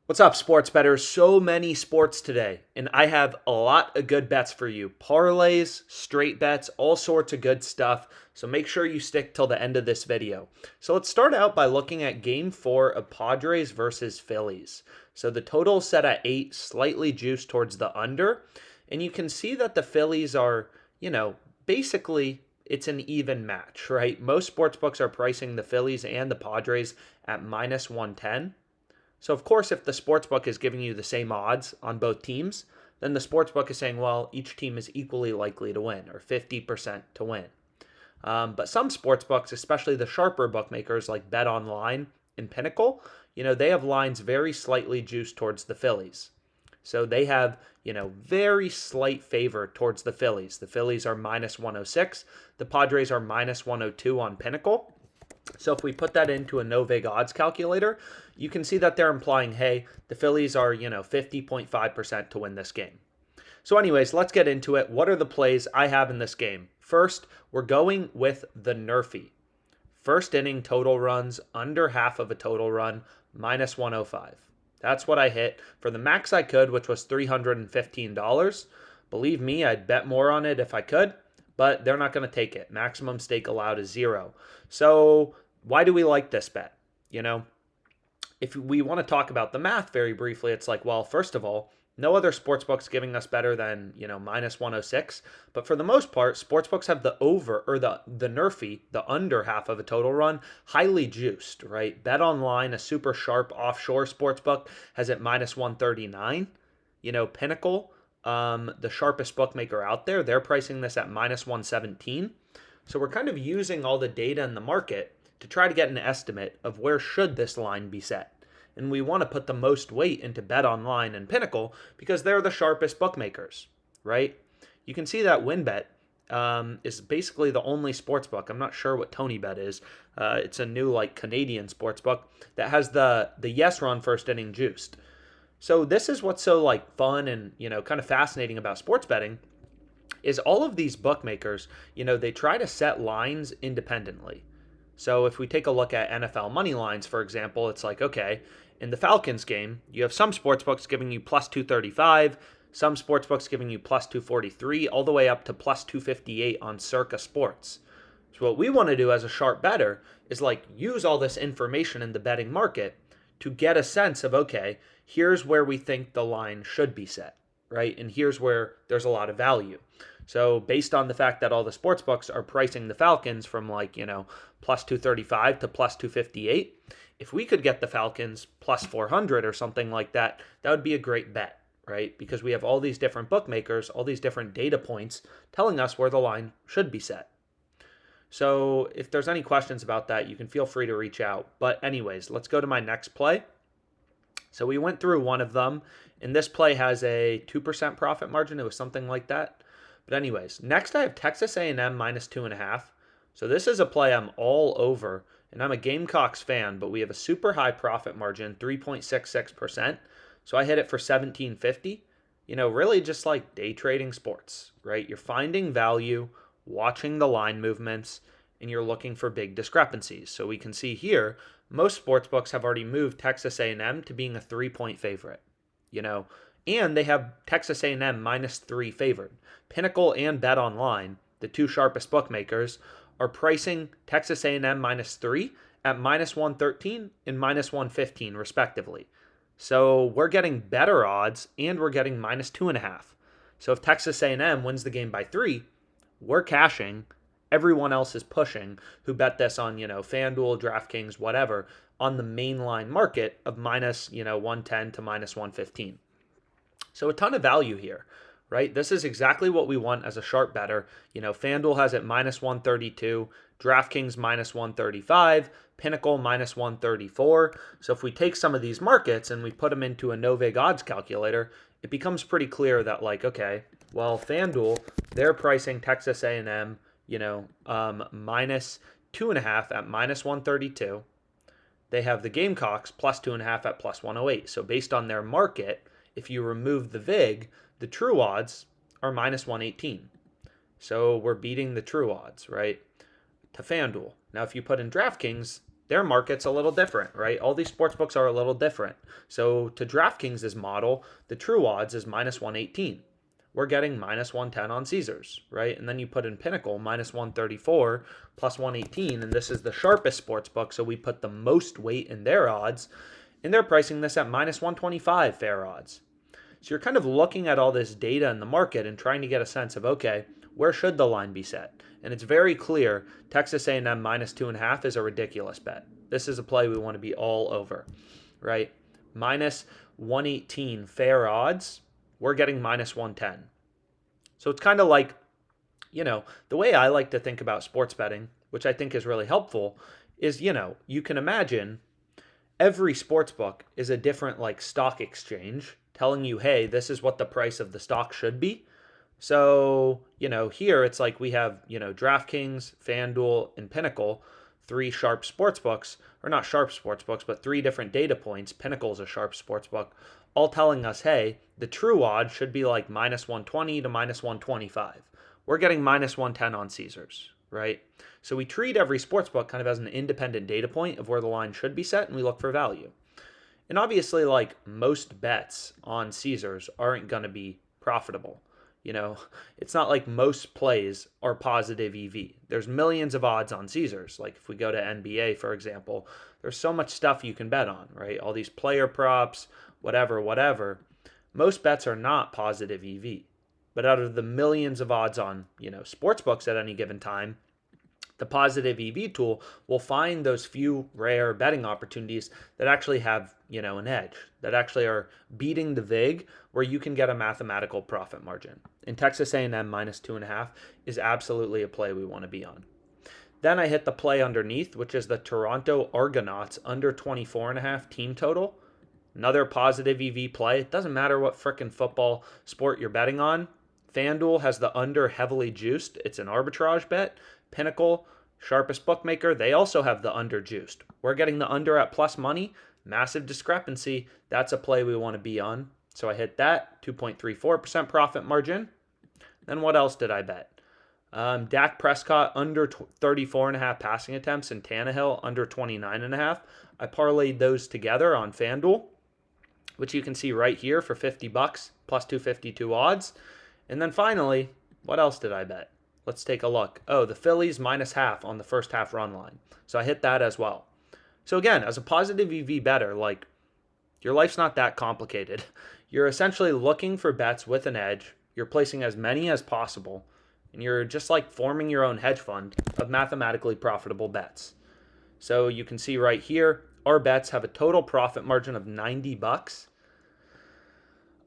What's up, sports bettors? So many sports today, and I have a lot of good bets for you. Parlays, straight bets, all sorts of good stuff. So make sure you stick till the end of this video. So let's start out by looking at game 4 of Padres versus Phillies. So the total set at 8, slightly juiced towards the under. And you can see that the Phillies are, basically it's an even match, right? Most sportsbooks are pricing the Phillies and the Padres at minus 110. So, of course, if the sportsbook is giving you the same odds on both teams, then the sportsbook is saying, well, each team is equally likely to win or 50% to win. But some sportsbooks, especially the sharper bookmakers like Bet Online and Pinnacle, they have lines very slightly juiced towards the Phillies. So they have, very slight favor towards the Phillies. The Phillies are minus 106. The Padres are minus 102 on Pinnacle. So if we put that into a no vig odds calculator, you can see that they're implying, hey, the Phillies are, 50.5% to win this game. So anyways, let's get into it. What are the plays I have in this game? First, we're going with the Nerfy. First inning total runs, under half of a total run, minus 105. That's what I hit for the max I could, which was $315. Believe me, I'd bet more on it if I could, but they're not going to take it. Maximum stake allowed is 0. So why do we like this bet? If we want to talk about the math very briefly, it's like, well, first of all, no other sportsbook's giving us better than, minus 106. But for the most part, sportsbooks have the over or the Nerfy, the under half of a total run, highly juiced, right? Bet Online, a super sharp offshore sportsbook, has it minus 139. Pinnacle, the sharpest bookmaker out there, they're pricing this at minus 117. So we're kind of using all the data in the market to try to get an estimate of where should this line be set. And we want to put the most weight into Bet Online and Pinnacle because they're the sharpest bookmakers, right? You can see that WynnBet is basically the only sportsbook. I'm not sure what TonyBet is. It's a new Canadian sportsbook that has the yes run first inning juiced. So this is what's so fun and kind of fascinating about sports betting is all of these bookmakers, they try to set lines independently. So if we take a look at NFL money lines, for example, it's like, okay, in the Falcons game, you have some sportsbooks giving you plus 235, some sportsbooks giving you plus 243, all the way up to plus 258 on Circa Sports. So what we want to do as a sharp bettor is use all this information in the betting market to get a sense of, okay, here's where we think the line should be set, right? And here's where there's a lot of value. So based on the fact that all the sportsbooks are pricing the Falcons from plus 235 to plus 258, if we could get the Falcons plus 400 or something like that, that would be a great bet, right? Because we have all these different bookmakers, all these different data points telling us where the line should be set. So if there's any questions about that, you can feel free to reach out. But anyways, let's go to my next play. So we went through one of them, and this play has a 2% profit margin. It was something like that. But anyways, next I have Texas A&M minus 2.5. So this is a play I'm all over, and I'm a Gamecocks fan, but we have a super high profit margin, 3.66%. So I hit it for $17.50. Really just like day trading sports, right? You're finding value, watching the line movements, and you're looking for big discrepancies. So we can see here, most sportsbooks have already moved Texas A&M to being a 3-point favorite, and they have Texas A&M minus 3 favored. Pinnacle and Bet Online, the two sharpest bookmakers, are pricing Texas A&M minus 3 at minus 113 and minus 115 respectively. So we're getting better odds and we're getting minus 2.5. So if Texas A&M wins the game by 3, we're cashing. Everyone else is pushing who bet this on, FanDuel, DraftKings, whatever, on the mainline market of minus, 110 to minus 115. So a ton of value here, right? This is exactly what we want as a sharp bettor. FanDuel has it minus 132, DraftKings minus 135, Pinnacle minus 134. So if we take some of these markets and we put them into a no vig odds calculator, it becomes pretty clear that okay, well, FanDuel, they're pricing Texas A&M, minus 2.5 at minus 132. They have the Gamecocks plus 2.5 at plus 108. So based on their market, if you remove the VIG, the true odds are minus 118. So we're beating the true odds, right, to FanDuel. Now, if you put in DraftKings, their market's a little different, right? All these sports books are a little different. So to DraftKings' model, the true odds is minus 118. We're getting minus 110 on Caesars, right? And then you put in Pinnacle, minus 134, plus 118, and this is the sharpest sports book, so we put the most weight in their odds, and they're pricing this at minus 125 fair odds. So you're kind of looking at all this data in the market and trying to get a sense of, okay, where should the line be set? And it's very clear Texas A&M minus 2.5 is a ridiculous bet. This is a play we want to be all over, right? Minus 118 fair odds, we're getting minus 110. So it's kind of like, the way I like to think about sports betting, which I think is really helpful, is, you can imagine every sports book is a different like stock exchange telling you, hey, this is what the price of the stock should be. So, here it's like we have, DraftKings, FanDuel, and Pinnacle, three sharp sports books, or not sharp sports books, but three different data points. Pinnacle's a sharp sports book, all telling us, hey, the true odds should be like minus 120 to minus 125. We're getting minus 110 on Caesars, right? So we treat every sports book kind of as an independent data point of where the line should be set, and we look for value. And obviously, like most bets on Caesars aren't going to be profitable. It's not like most plays are positive EV. There's millions of odds on Caesars. Like if we go to NBA, for example, there's so much stuff you can bet on, right? All these player props, whatever. Most bets are not positive EV. But out of the millions of odds on, sports books at any given time, the positive EV tool will find those few rare betting opportunities that actually have, an edge, that actually are beating the VIG where you can get a mathematical profit margin. And Texas A&M minus 2.5 is absolutely a play we want to be on. Then I hit the play underneath, which is the Toronto Argonauts under 24.5 team total. Another positive EV play. It doesn't matter what frickin' football sport you're betting on. FanDuel has the under heavily juiced. It's an arbitrage bet. Pinnacle, sharpest bookmaker, they also have the under juiced. We're getting the under at plus money. Massive discrepancy. That's a play we want to be on. So I hit that, 2.34% profit margin. Then what else did I bet? Dak Prescott under 34.5 passing attempts and Tannehill under 29.5. I parlayed those together on FanDuel, which you can see right here for $50 plus 252 odds. And then finally, what else did I bet? Let's take a look. Oh, the Phillies minus half on the first half run line. So I hit that as well. So again, as a positive EV bettor, like your life's not that complicated. You're essentially looking for bets with an edge. You're placing as many as possible. And you're just like forming your own hedge fund of mathematically profitable bets. So you can see right here, our bets have a total profit margin of $90.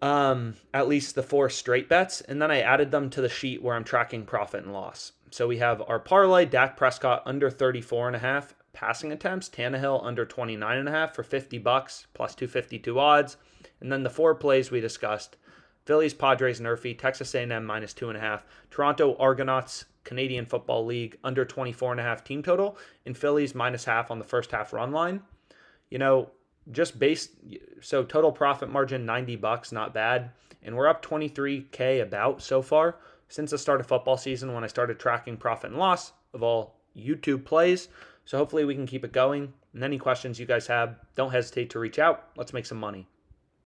At least the 4 straight bets, and then I added them to the sheet where I'm tracking profit and loss. So we have our parlay, Dak Prescott under 34.5 passing attempts, Tannehill under 29.5 for $50 plus 252 odds, and then the 4 plays we discussed: Phillies, Padres, Nerfy, Texas A&M minus 2.5, Toronto Argonauts, Canadian Football League under 24.5 team total, and Phillies minus half on the first half run line. So total profit margin $90, not bad. And we're up 23K about so far since the start of football season when I started tracking profit and loss of all YouTube plays. So hopefully we can keep it going. And any questions you guys have, don't hesitate to reach out. Let's make some money.